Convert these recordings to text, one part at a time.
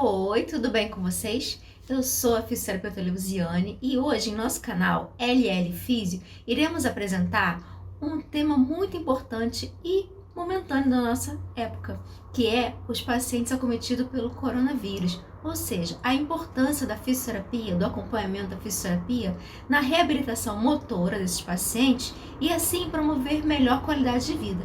Oi, tudo bem com vocês? Eu sou a fisioterapeuta Leusiane e hoje em nosso canal LL Físio iremos apresentar um tema muito importante e momentâneo da nossa época, que é os pacientes acometidos pelo coronavírus, ou seja, a importância da fisioterapia, do acompanhamento da fisioterapia na reabilitação motora desses pacientes e assim promover melhor qualidade de vida.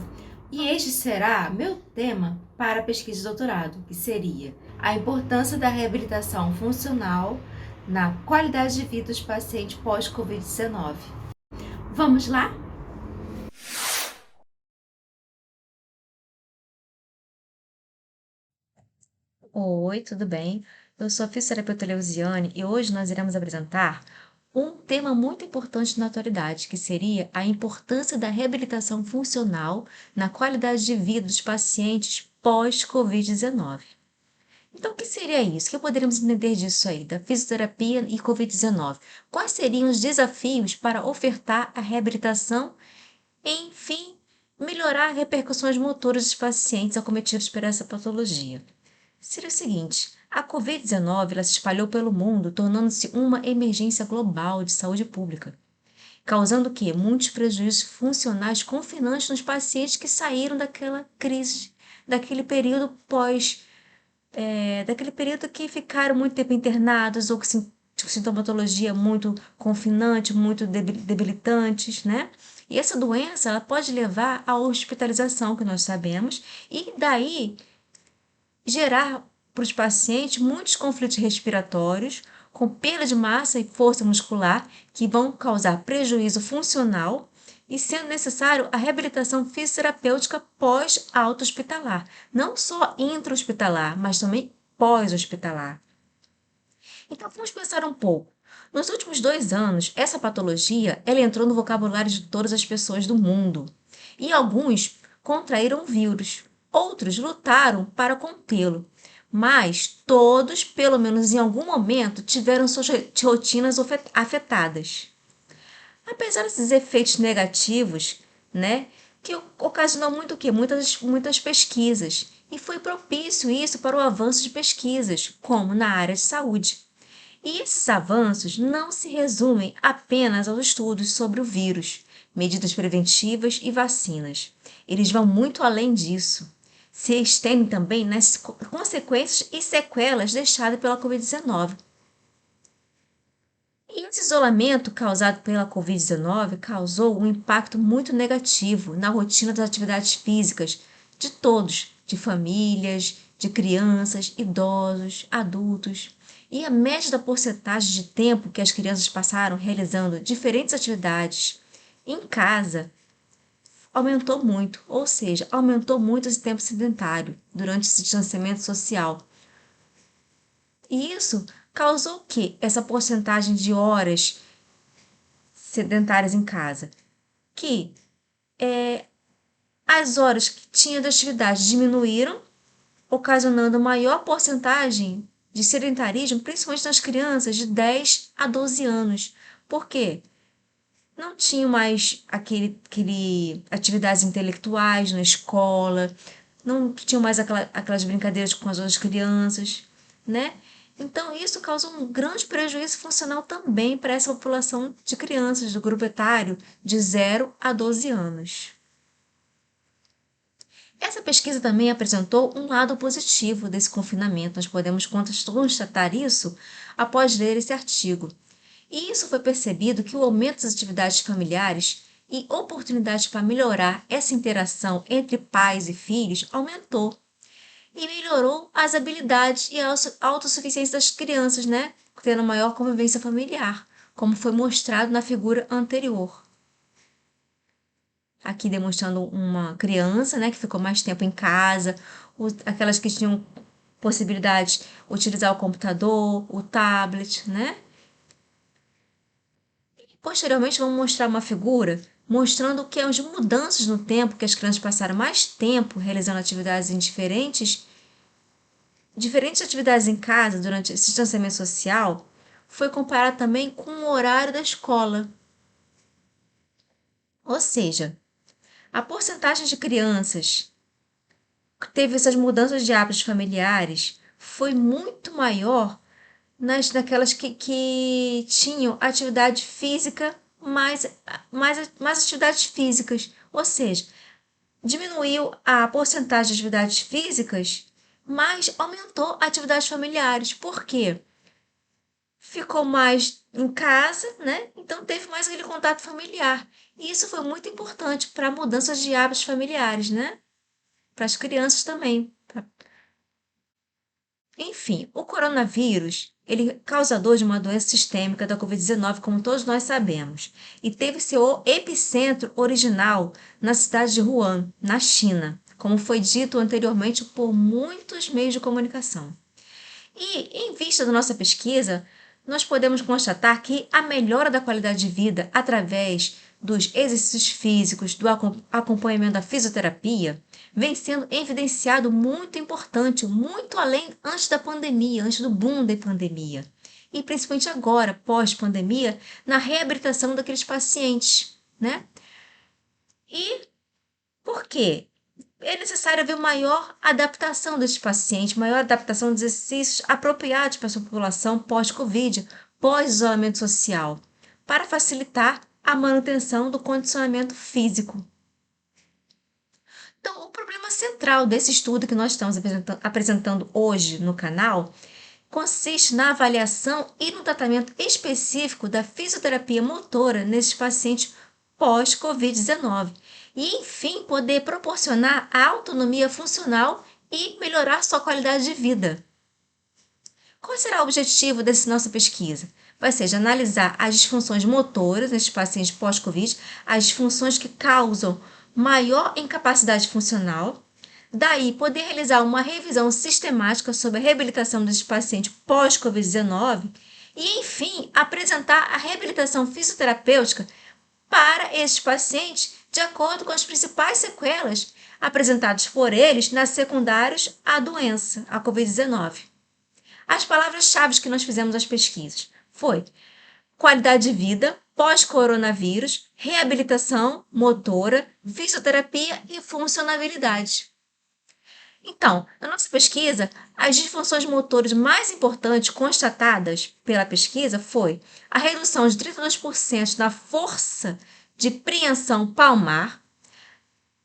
E este será meu tema para a pesquisa de doutorado, que seria a importância da reabilitação funcional na qualidade de vida dos pacientes pós-Covid-19. Vamos lá? Oi, tudo bem? Eu sou a fisioterapeuta Leusiane e hoje nós iremos apresentar um tema muito importante na atualidade, que seria a importância da reabilitação funcional na qualidade de vida dos pacientes pós-Covid-19. Então, o que seria isso? O que poderíamos entender disso aí, da fisioterapia e Covid-19? Quais seriam os desafios para ofertar a reabilitação e, enfim, melhorar as repercussões motoras dos pacientes acometidos por essa patologia? Seria o seguinte: a Covid-19 ela se espalhou pelo mundo, tornando-se uma emergência global de saúde pública, causando o quê? Muitos prejuízos funcionais confinantes nos pacientes que saíram daquela crise, daquele período daquele período que ficaram muito tempo internados ou com sintomatologia muito confinante, muito debilitantes, né? E essa doença ela pode levar à hospitalização, que nós sabemos, e daí gerar para os pacientes muitos conflitos respiratórios, com perda de massa e força muscular, que vão causar prejuízo funcional e sendo necessário a reabilitação fisioterapêutica pós-alto-hospitalar, não só intra-hospitalar, mas também pós-hospitalar. Então vamos pensar um pouco. Nos últimos 2 anos, essa patologia ela entrou no vocabulário de todas as pessoas do mundo. E alguns contraíram o vírus, outros lutaram para contê-lo. Mas todos, pelo menos em algum momento, tiveram suas rotinas afetadas. Apesar desses efeitos negativos, né, que ocasionou muito o quê? Muitas pesquisas. E foi propício isso para o avanço de pesquisas, como na área de saúde. E esses avanços não se resumem apenas aos estudos sobre o vírus, medidas preventivas e vacinas. Eles vão muito além disso. Se estendem também nas consequências e sequelas deixadas pela Covid-19. E esse isolamento causado pela Covid-19 causou um impacto muito negativo na rotina das atividades físicas de todos, de famílias, de crianças, idosos, adultos. E a média da porcentagem de tempo que as crianças passaram realizando diferentes atividades em casa aumentou muito, ou seja, aumentou muito esse tempo sedentário durante esse distanciamento social. E isso causou o quê? Essa porcentagem de horas sedentárias em casa, que as horas que tinha de atividade diminuíram, ocasionando maior porcentagem de sedentarismo, principalmente nas crianças de 10 a 12 anos. Por quê? Não tinham mais aquele atividades intelectuais na escola, não tinham mais aquelas brincadeiras com as outras crianças, né? Então, isso causa um grande prejuízo funcional também para essa população de crianças do grupo etário de 0 a 12 anos. Essa pesquisa também apresentou um lado positivo desse confinamento. Nós podemos constatar isso após ler esse artigo. E isso foi percebido que o aumento das atividades familiares e oportunidades para melhorar essa interação entre pais e filhos aumentou. E melhorou as habilidades e a autossuficiência das crianças, né? Tendo maior convivência familiar, como foi mostrado na figura anterior. Aqui demonstrando uma criança, né, que ficou mais tempo em casa, aquelas que tinham possibilidade de utilizar o computador, o tablet, né? Posteriormente, vamos mostrar uma figura mostrando que as mudanças no tempo, que as crianças passaram mais tempo realizando atividades em diferentes atividades em casa durante esse distanciamento social, foi comparado também com o horário da escola. Ou seja, a porcentagem de crianças que teve essas mudanças de hábitos familiares foi muito maior naquelas que tinham atividade física, mais atividades físicas. Ou seja, diminuiu a porcentagem de atividades físicas, mas aumentou atividades familiares. Por quê? Ficou mais em casa, né? Então teve mais aquele contato familiar. E isso foi muito importante para mudanças de hábitos familiares, né? Para as crianças também. Enfim, o coronavírus, ele é causador de uma doença sistêmica da Covid-19, como todos nós sabemos, e teve seu epicentro original na cidade de Wuhan, na China, como foi dito anteriormente por muitos meios de comunicação. E, em vista da nossa pesquisa, nós podemos constatar que a melhora da qualidade de vida através dos exercícios físicos, do acompanhamento da fisioterapia, vem sendo evidenciado muito importante, muito além antes da pandemia, antes do boom da pandemia. E principalmente agora, pós-pandemia, na reabilitação daqueles pacientes, né? E por quê? É necessário haver maior adaptação desses pacientes, maior adaptação dos exercícios apropriados para a sua população pós-Covid, pós-isolamento social, para facilitar a manutenção do condicionamento físico. Então, o problema central desse estudo que nós estamos apresentando hoje no canal consiste na avaliação e no tratamento específico da fisioterapia motora nesses pacientes pós-Covid-19 e, enfim, poder proporcionar a autonomia funcional e melhorar sua qualidade de vida. Qual será o objetivo dessa nossa pesquisa? Vai ser de analisar as disfunções motoras nesses pacientes pós-Covid, as disfunções que causam maior incapacidade funcional. Daí, poder realizar uma revisão sistemática sobre a reabilitação desses pacientes pós-Covid-19 e, enfim, apresentar a reabilitação fisioterapêutica para esses pacientes de acordo com as principais sequelas apresentadas por eles nas secundários à doença, a Covid-19. As palavras-chave que nós fizemos as pesquisas foi qualidade de vida, pós-coronavírus, reabilitação motora, fisioterapia e funcionabilidade. Então, na nossa pesquisa, as disfunções motoras mais importantes constatadas pela pesquisa foi a redução de 32% na força de preensão palmar,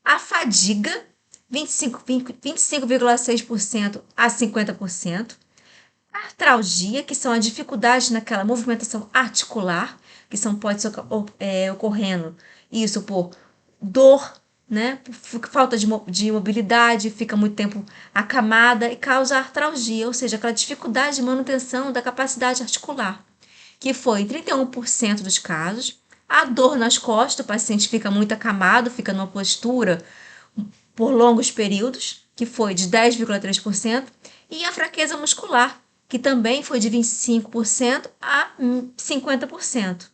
a fadiga, 25,6% a 50%, a artralgia, que são as dificuldades naquela movimentação articular, que pode ser ocorrendo isso por dor, né? Falta de mobilidade, fica muito tempo acamada e causa artralgia, ou seja, aquela dificuldade de manutenção da capacidade articular, que foi em 31% dos casos. A dor nas costas, o paciente fica muito acamado, fica numa postura por longos períodos, que foi de 10,3%, e a fraqueza muscular, que também foi de 25% a 50%.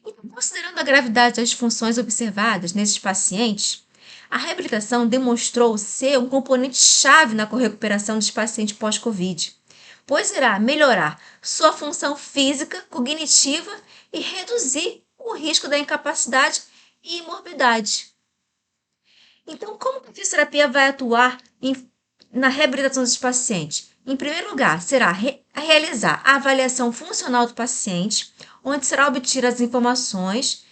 Então, considerando a gravidade das disfunções observadas nesses pacientes, a reabilitação demonstrou ser um componente chave na recuperação dos pacientes pós-Covid, pois irá melhorar sua função física, cognitiva e reduzir o risco da incapacidade e morbidade. Então, como a fisioterapia vai atuar na reabilitação dos pacientes? Em primeiro lugar, será realizar a avaliação funcional do paciente, onde será obter as informações,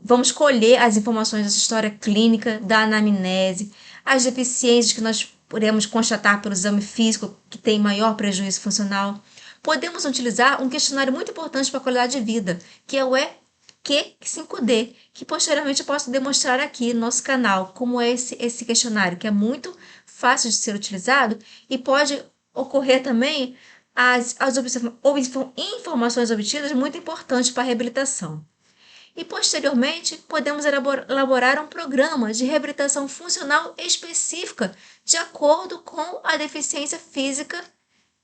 vamos colher as informações dessa história clínica, da anamnese, as deficiências que nós podemos constatar pelo exame físico, que tem maior prejuízo funcional. Podemos utilizar um questionário muito importante para a qualidade de vida, que é o EQ5D, que posteriormente eu posso demonstrar aqui no nosso canal, como é esse questionário, que é muito fácil de ser utilizado e pode ocorrer também as informações obtidas muito importantes para a reabilitação. E, posteriormente, podemos elaborar um programa de reabilitação funcional específica de acordo com a deficiência física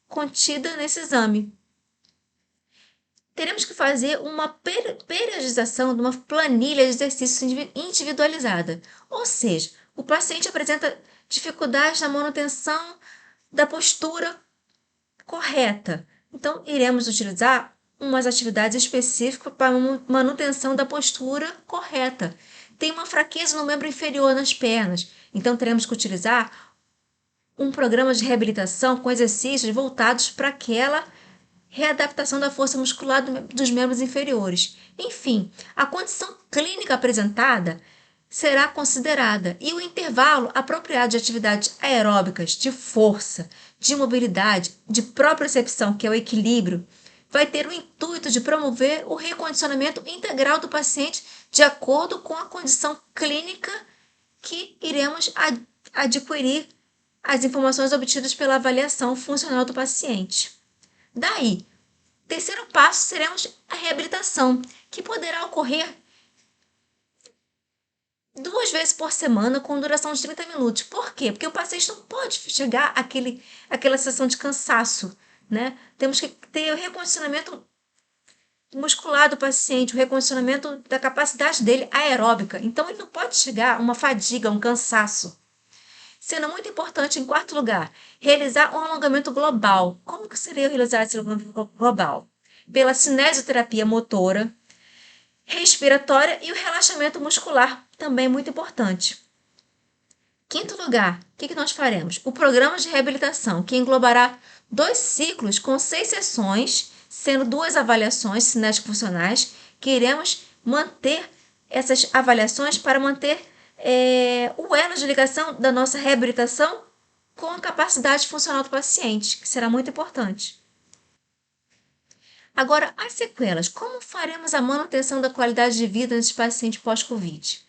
contida nesse exame. Teremos que fazer uma periodização de uma planilha de exercícios individualizada. Ou seja, o paciente apresenta dificuldades na manutenção da postura correta. Então, iremos utilizar umas atividades específicas para manutenção da postura correta. Tem uma fraqueza no membro inferior nas pernas, então teremos que utilizar um programa de reabilitação com exercícios voltados para aquela readaptação da força muscular dos membros inferiores. Enfim, a condição clínica apresentada será considerada e o intervalo apropriado de atividades aeróbicas, de força, de mobilidade, de propriocepção, que é o equilíbrio, vai ter o intuito de promover o recondicionamento integral do paciente de acordo com a condição clínica que iremos adquirir as informações obtidas pela avaliação funcional do paciente. Daí, terceiro passo, seremos a reabilitação, que poderá ocorrer 2 vezes por semana com duração de 30 minutos. Por quê? Porque o paciente não pode chegar àquela sensação de cansaço, né? Temos que ter o recondicionamento muscular do paciente, o recondicionamento da capacidade dele aeróbica. Então, ele não pode chegar a uma fadiga, a um cansaço. Sendo muito importante, em quarto lugar, realizar um alongamento global. Como que seria realizar esse alongamento global? Pela cinesioterapia motora, respiratória e o relaxamento muscular, também muito importante. Quinto lugar, o que nós faremos? O programa de reabilitação, que englobará 2 ciclos com 6 sessões, sendo 2 avaliações cinético-funcionais, que iremos manter essas avaliações para manter o elo de ligação da nossa reabilitação com a capacidade funcional do paciente, que será muito importante. Agora, as sequelas. Como faremos a manutenção da qualidade de vida nesses pacientes pós-Covid?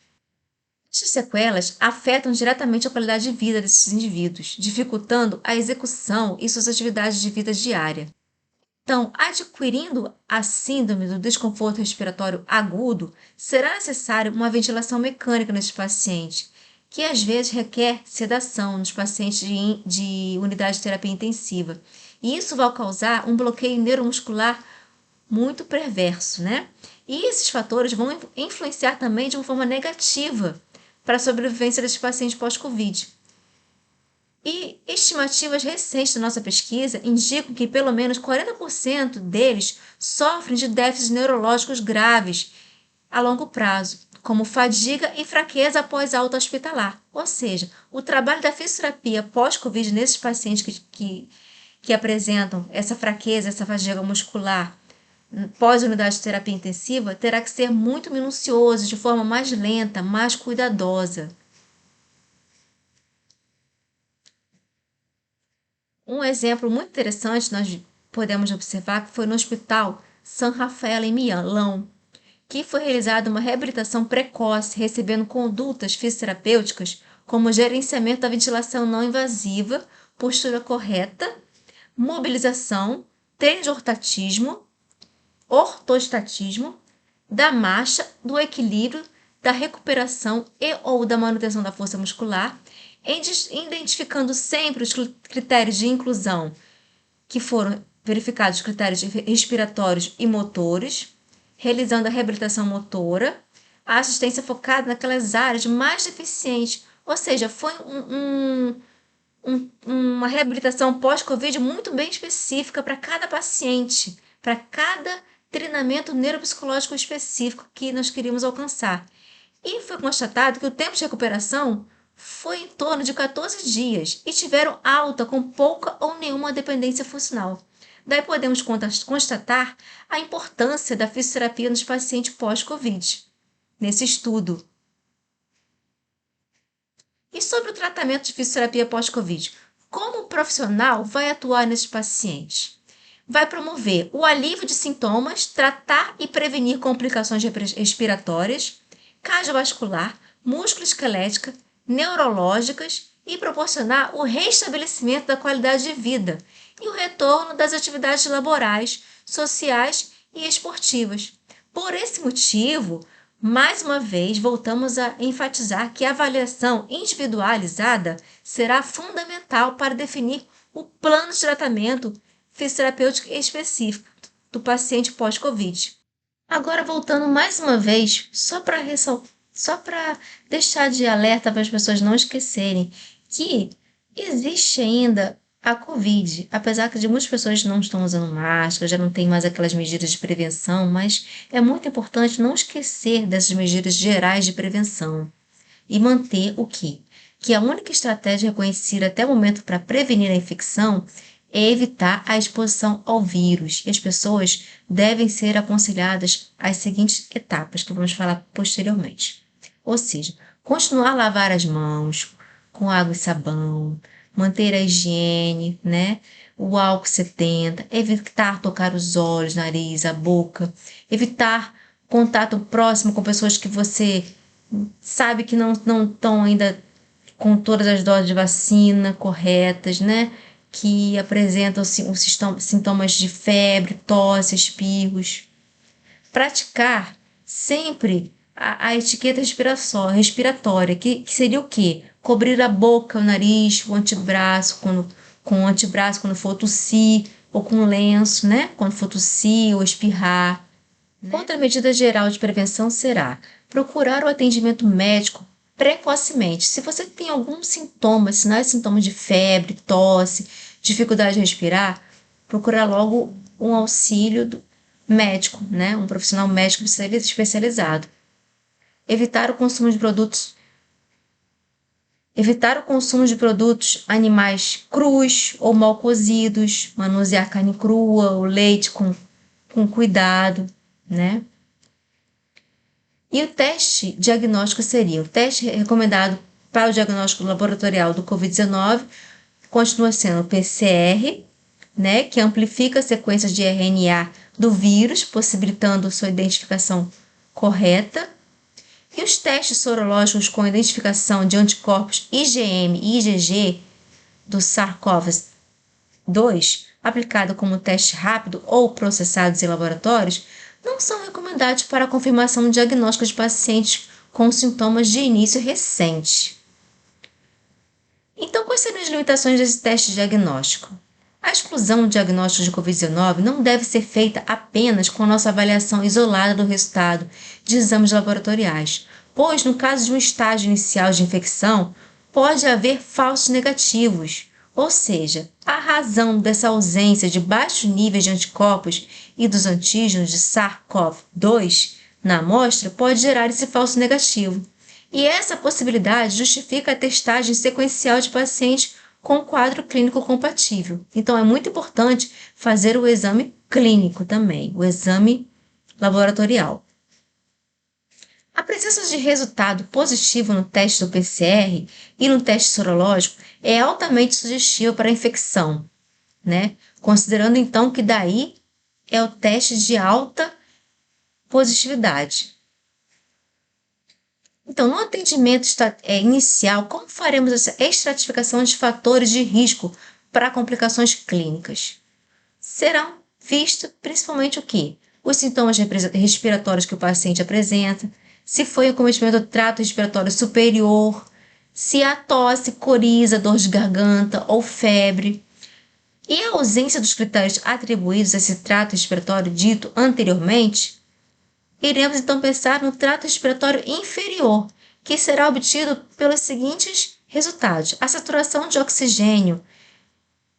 Estas sequelas afetam diretamente a qualidade de vida desses indivíduos, dificultando a execução e suas atividades de vida diária. Então, adquirindo a síndrome do desconforto respiratório agudo, será necessário uma ventilação mecânica nesses pacientes, que às vezes requer sedação nos pacientes de unidade de terapia intensiva. E isso vai causar um bloqueio neuromuscular muito perverso, né? E esses fatores vão influenciar também de uma forma negativa para a sobrevivência desses pacientes pós-Covid. E estimativas recentes da nossa pesquisa indicam que pelo menos 40% deles sofrem de déficits neurológicos graves a longo prazo, como fadiga e fraqueza após alta hospitalar. Ou seja, o trabalho da fisioterapia pós-Covid nesses pacientes que apresentam essa fraqueza, essa fadiga muscular pós-unidade de terapia intensiva terá que ser muito minucioso, de forma mais lenta, mais cuidadosa. Um exemplo muito interessante nós podemos observar que foi no Hospital San Rafael em Milão, que foi realizada uma reabilitação precoce, recebendo condutas fisioterapêuticas como gerenciamento da ventilação não invasiva, postura correta, mobilização, treino de ortostatismo, da marcha, do equilíbrio, da recuperação e ou da manutenção da força muscular, identificando sempre os critérios de inclusão que foram verificados, os critérios respiratórios e motores, realizando a reabilitação motora, a assistência focada naquelas áreas mais deficientes, ou seja, foi uma reabilitação pós-Covid muito bem específica para cada paciente, para cada treinamento neuropsicológico específico que nós queríamos alcançar. E foi constatado que o tempo de recuperação foi em torno de 14 dias e tiveram alta com pouca ou nenhuma dependência funcional. Daí podemos constatar a importância da fisioterapia nos pacientes pós-Covid, nesse estudo. E sobre o tratamento de fisioterapia pós-Covid? Como o profissional vai atuar nesses pacientes? Vai promover o alívio de sintomas, tratar e prevenir complicações respiratórias, cardiovascular, musculoesquelética, neurológicas e proporcionar o restabelecimento da qualidade de vida e o retorno das atividades laborais, sociais e esportivas. Por esse motivo, mais uma vez, voltamos a enfatizar que a avaliação individualizada será fundamental para definir o plano de tratamento fisioterapêutico específico do paciente pós-Covid. Agora, voltando mais uma vez, só para deixar de alerta para as pessoas não esquecerem que existe ainda a Covid, apesar que de muitas pessoas não estão usando máscara, já não tem mais aquelas medidas de prevenção, mas é muito importante não esquecer dessas medidas gerais de prevenção e manter o quê? que a única estratégia reconhecida até o momento para prevenir a infecção é evitar a exposição ao vírus. E as pessoas devem ser aconselhadas às seguintes etapas, que vamos falar posteriormente. Ou seja, continuar a lavar as mãos com água e sabão, manter a higiene, né? O álcool 70, evitar tocar os olhos, nariz, a boca, evitar contato próximo com pessoas que você sabe que não estão ainda com todas as doses de vacina corretas, né? Que apresentam sintomas de febre, tosse, espirros. Praticar sempre a etiqueta respiratória, que seria o quê? Cobrir a boca, o nariz, o antebraço, com o antebraço quando for tossir, ou com lenço, né? Quando for tossir ou espirrar. Outra medida geral de prevenção será procurar o atendimento médico precocemente. Se você tem algum sintoma, sinais e sintomas de febre, tosse, dificuldade de respirar, procurar logo um auxílio médico, né? Um profissional médico especializado. Evitar o consumo de produtos animais crus ou mal cozidos, manusear carne crua ou leite com cuidado, né? E o teste diagnóstico seria o teste recomendado para o diagnóstico laboratorial do Covid-19, continua sendo o PCR, né, que amplifica sequências de RNA do vírus, possibilitando sua identificação correta. E os testes sorológicos com identificação de anticorpos IgM e IgG do SARS-CoV-2, aplicado como teste rápido ou processados em laboratórios, não são recomendados para a confirmação diagnóstica de pacientes com sintomas de início recente. Então, quais seriam as limitações desse teste diagnóstico? A exclusão do diagnóstico de Covid-19 não deve ser feita apenas com a nossa avaliação isolada do resultado de exames laboratoriais, pois, no caso de um estágio inicial de infecção, pode haver falsos negativos, ou seja, a razão dessa ausência de baixos níveis de anticorpos e dos antígenos de SARS-CoV-2 na amostra pode gerar esse falso negativo. E essa possibilidade justifica a testagem sequencial de pacientes com quadro clínico compatível. Então, é muito importante fazer o exame clínico também, o exame laboratorial. A presença de resultado positivo no teste do PCR e no teste sorológico é altamente sugestiva para a infecção, né? Considerando então que daí é o teste de alta positividade. Então, no atendimento inicial, como faremos essa estratificação de fatores de risco para complicações clínicas? Serão vistos principalmente o quê? Os sintomas respiratórios que o paciente apresenta, se foi acometimento do trato respiratório superior, se há tosse, coriza, dor de garganta ou febre. E a ausência dos critérios atribuídos a esse trato respiratório dito anteriormente, iremos então pensar no trato respiratório inferior, que será obtido pelos seguintes resultados. A saturação de oxigênio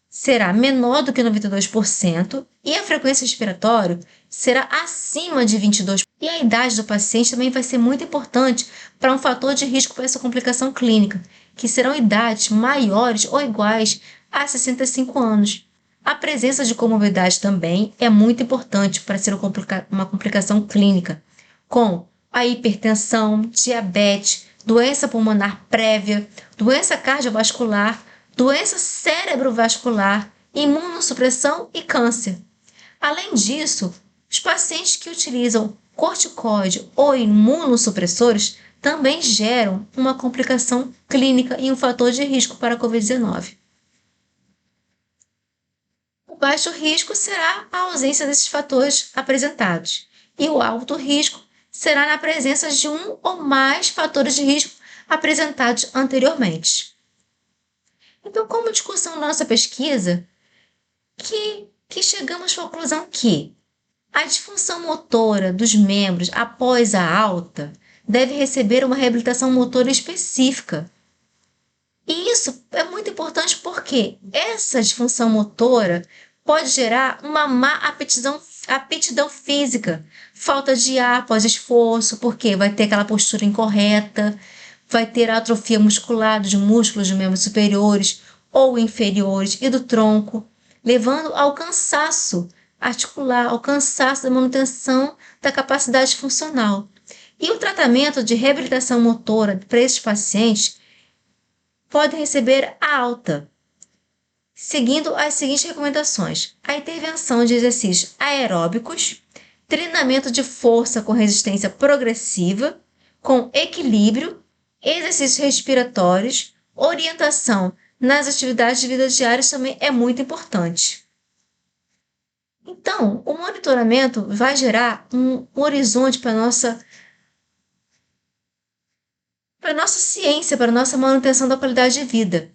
será menor do que 92% e a frequência respiratória será acima de 22%. E a idade do paciente também vai ser muito importante para um fator de risco para essa complicação clínica, que serão idades maiores ou iguais a 65 anos. A presença de comorbidade também é muito importante para ser uma complicação clínica, com a hipertensão, diabetes, doença pulmonar prévia, doença cardiovascular, doença cerebrovascular, imunossupressão e câncer. Além disso, os pacientes que utilizam corticoide ou imunossupressores também geram uma complicação clínica e um fator de risco para a Covid-19. O baixo risco será a ausência desses fatores apresentados, e o alto risco será na presença de um ou mais fatores de risco apresentados anteriormente. Então, como discussão da nossa pesquisa, que chegamos à conclusão que a disfunção motora dos membros após a alta deve receber uma reabilitação motora específica. E isso é muito importante porque essa disfunção motora pode gerar uma má aptidão física, falta de ar após esforço, porque vai ter aquela postura incorreta, vai ter atrofia muscular dos músculos dos membros superiores ou inferiores e do tronco, levando ao cansaço articular, ao cansaço da manutenção da capacidade funcional. E o tratamento de reabilitação motora para esses pacientes pode receber a alta, seguindo as seguintes recomendações: a intervenção de exercícios aeróbicos, treinamento de força com resistência progressiva, com equilíbrio, exercícios respiratórios, orientação nas atividades de vida diárias também é muito importante. Então, o monitoramento vai gerar um horizonte para a nossa ciência, para a nossa manutenção da qualidade de vida,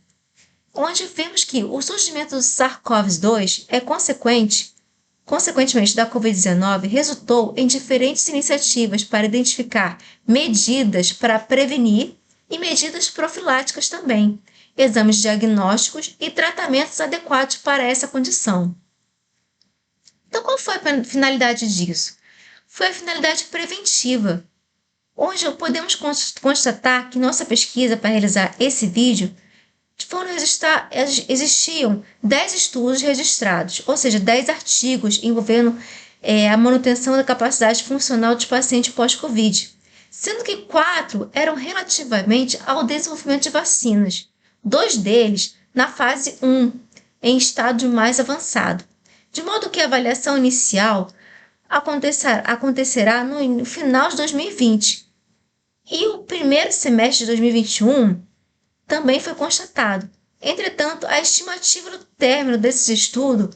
onde vemos que o surgimento do SARS-CoV-2 é consequentemente da Covid-19, resultou em diferentes iniciativas para identificar medidas para prevenir e medidas profiláticas também, exames diagnósticos e tratamentos adequados para essa condição. Então, qual foi a finalidade disso? Foi a finalidade preventiva. Hoje podemos constatar que nossa pesquisa para realizar esse vídeo existiam 10 estudos registrados, ou seja, 10 artigos envolvendo a manutenção da capacidade funcional dos pacientes pós-Covid, sendo que 4 eram relativamente ao desenvolvimento de vacinas, 2 deles na fase 1, em estágio mais avançado, de modo que a avaliação inicial acontecerá no final de 2020. E o primeiro semestre de 2021 também foi constatado. Entretanto, a estimativa do término desse estudo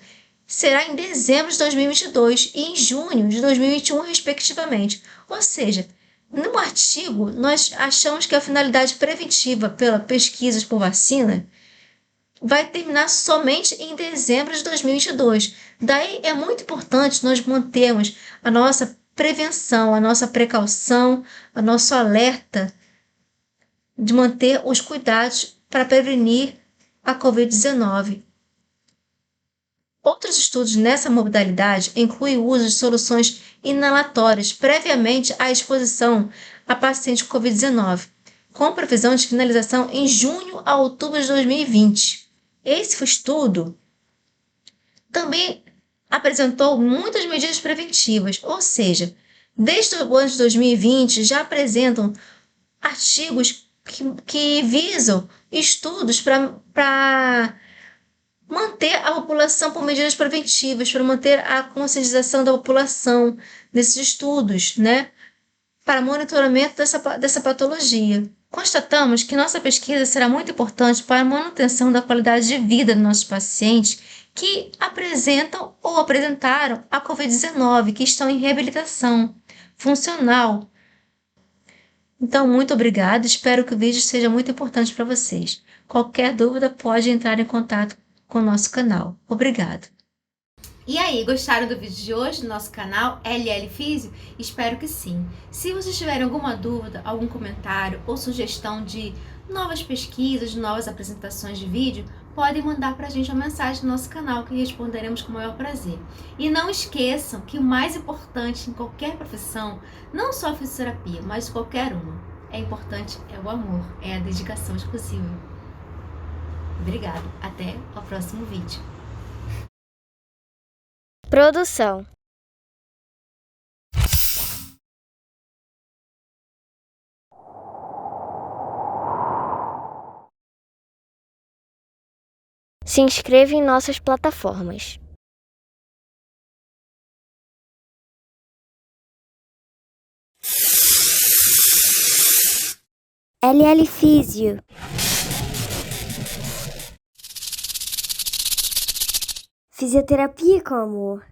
será em dezembro de 2022 e em junho de 2021, respectivamente. Ou seja, no artigo, nós achamos que a finalidade preventiva pela pesquisa por vacina vai terminar somente em dezembro de 2022. Daí é muito importante nós mantermos a nossa prevenção, a nossa precaução, o nosso alerta de manter os cuidados para prevenir a Covid-19. Outros estudos nessa modalidade incluem o uso de soluções inalatórias previamente à exposição a pacientes com Covid-19, com previsão de finalização em junho a outubro de 2020. Esse estudo também apresentou muitas medidas preventivas, ou seja, desde o ano de 2020 já apresentam artigos que visam estudos para manter a população por medidas preventivas, para manter a conscientização da população nesses estudos, né, para monitoramento dessa patologia. Constatamos que nossa pesquisa será muito importante para a manutenção da qualidade de vida dos nossos pacientes que apresentam ou apresentaram a Covid-19, que estão em reabilitação funcional. Então, muito obrigada. Espero que o vídeo seja muito importante para vocês. Qualquer dúvida pode entrar em contato com o nosso canal. Obrigada. E aí, gostaram do vídeo de hoje do nosso canal LL Físio? Espero que sim. Se vocês tiverem alguma dúvida, algum comentário ou sugestão de novas pesquisas, de novas apresentações de vídeo, podem mandar pra gente uma mensagem no nosso canal que responderemos com o maior prazer. E não esqueçam que o mais importante em qualquer profissão, não só a fisioterapia, mas qualquer uma, é importante é o amor, é a dedicação exclusiva. Obrigada, até o próximo vídeo. Produção. Se inscreva em nossas plataformas. LL Físio. Fisioterapia com amor.